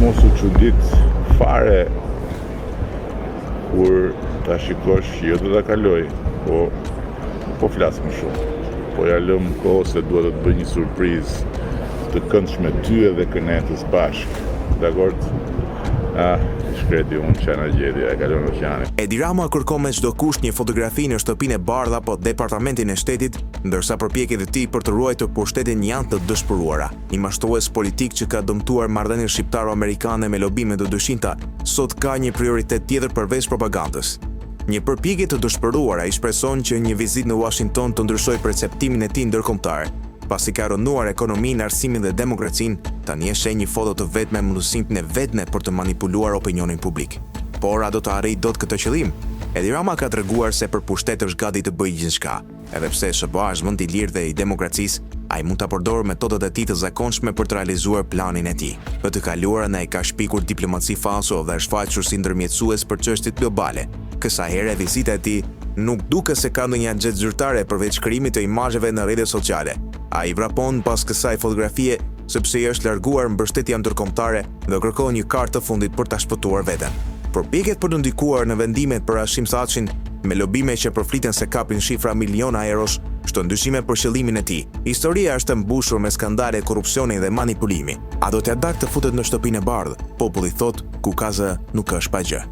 mos u çudit fare kur ta shikosh që jo do ta kaloj, po flas më shumë. Po ja lëm kohë se dua të të bëj një surprizë të këndshme ty edhe Kënetës bashkë. Dakor? Shkreti unë që në gjedi, e kalon oqeanin. Edi Rama kërkon me çdo kusht një fotografi në shtëpinë e bardhë apo departamentin e shtetit, ndërsa përpjekjet e tij për të ruajtur pushtetin janë të dëshpëruara. Një mashtrues politik që ka dëmtuar marrëdhënien shqiptaro-amerikane me lobime të dëshinta, sot ka një prioritet tjetër përveç propagandës. Një përpjekje të dëshpëruar ai shpreson që një vizitë në Washington të ndryshojë perceptimin e tij ndërkombëtar. Pasi ka rënuar ekonominë, arsimin dhe demokracinë, tani e sheh një foto të vetme me mundësinë e vetme për të manipuluar opinionin publik. Por a do të arrijë dot këtë qëllim? Edi Rama ka treguar se për pushtet është gati të bëjë gjithçka, edhe pse SBA është vend i lirë dhe i demokracisë, ai mund ta përdorë metodat e tij të zakonshme për të realizuar planin e tij. Për të kaluarën ai ka shpikur diplomaci falso dhe është faqur si ndërmjetësues për çështjet globale. Kësaj here vizita e tij nuk duket se ka ndonjë agjet zyrtare përveç krijimit të imazheve në rrjetet sociale. Ai vrapon pas kësaj fotografie sepse i është larguar mbështetja ndërkombëtare dhe kërkon një kartë të fundit për ta shpëtuar veten. Përpjekjet për të ndikuar në vendimet për Hashim Thaçin me lobime që përfliten se kapin shifra miliona eurosh, shton dyshime për qëllimin e tij. Historia është e mbushur me skandale korrupsioni dhe manipulimi. A do t'ia dal të futet në shtëpinë e bardhë? Populli thot, ku ka zë nuk është pa gjë.